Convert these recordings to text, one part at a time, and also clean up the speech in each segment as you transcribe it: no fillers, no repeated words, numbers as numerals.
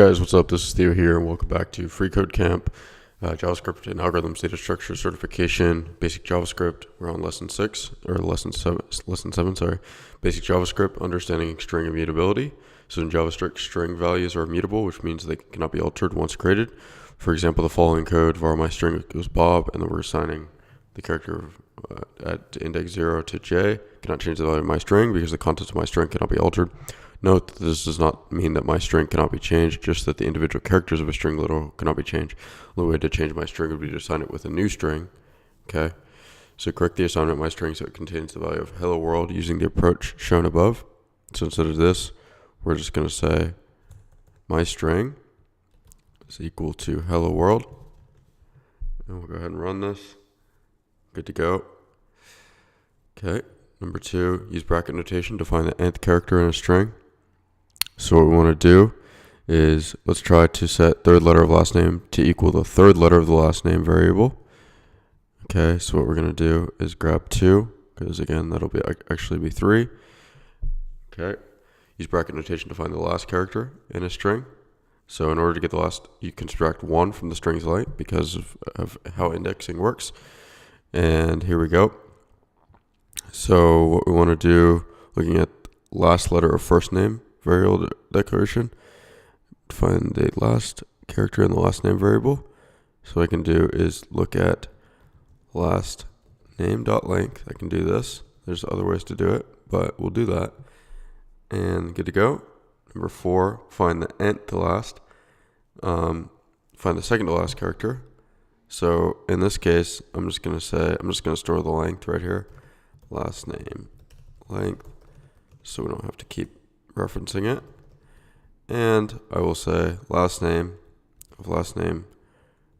Guys, what's up? This is Theo here, and welcome back to Free Code Camp, JavaScript and Algorithms Data Structure Certification, Basic JavaScript. We're on lesson 7, sorry. Basic JavaScript, Understanding String Immutability. So in JavaScript, string values are immutable, which means they cannot be altered once created. For example, the following code, var my string equals Bob, and then we're assigning the character at index 0 to j. Cannot change the value of my string because the contents of my string cannot be altered. Note that this does not mean that my string cannot be changed, just that the individual characters of a string literal cannot be changed. The only way to change my string would be to assign it with a new string. Okay, so correct the assignment of my string so it contains the value of hello world using the approach shown above. So instead of this, we're just going to say my string is equal to hello world. And we'll go ahead and run this. Good to go. Okay, number 2, use bracket notation to find the nth character in a string. So what we want to do is let's try to set third letter of last name to equal the third letter of the last name variable. Okay, so what we're going to do is grab 2, because again, that'll actually be 3. Okay, use bracket notation to find the last character in a string. So in order to get the last, you can subtract 1 from the string's length because of how indexing works. And here we go. So what we want to do, looking at last letter of first name variable declaration, find the last character in the last name variable. So what I can do is look at last name dot length. I can do this. There's other ways to do it, but we'll do that. And good to go. Number 4, find the nth-to-last. Find the second to last character. So in this case, I'm just going to store the length right here. Last name length, so we don't have to keep referencing it. And I will say last name of last name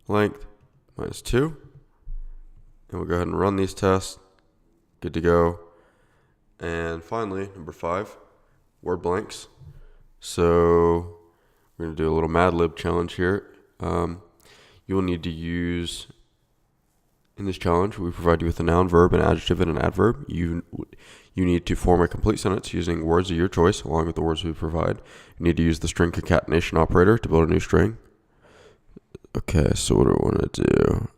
length minus 2. And we'll go ahead and run these tests. Good to go. And finally, number 5, word blanks. So we're going to do a little Mad Lib challenge here. You will need to use, in this challenge, we provide you with a noun, verb, an adjective, and an adverb. You need to form a complete sentence using words of your choice, along with the words we provide. You need to use the string concatenation operator to build a new string. Okay, so what do we want to do?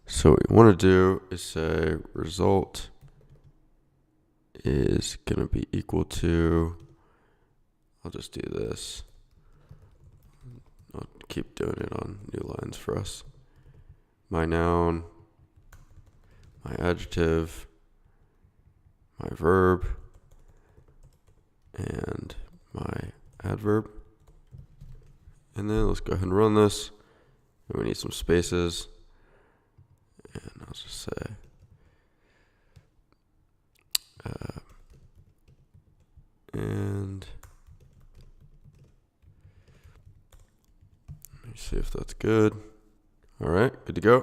So what we want to do is say result is going to be equal to, I'll just do this. I'll keep doing it on new lines for us. My noun, my adjective, my verb, and my adverb. And then let's go ahead and run this. And we need some spaces. And I'll just say and let me see if that's good. All right, good to go.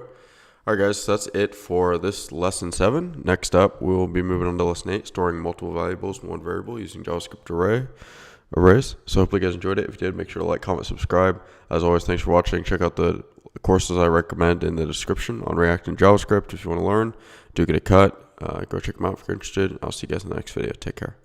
All right, guys, so that's it for this lesson 7. Next up, we'll be moving on to lesson 8, storing multiple variables in one variable using JavaScript arrays. So hopefully you guys enjoyed it. If you did, make sure to like, comment, subscribe. As always, thanks for watching. Check out the courses I recommend in the description on React and JavaScript. If you want to learn, do get a cut. Go check them out if you're interested. I'll see you guys in the next video. Take care.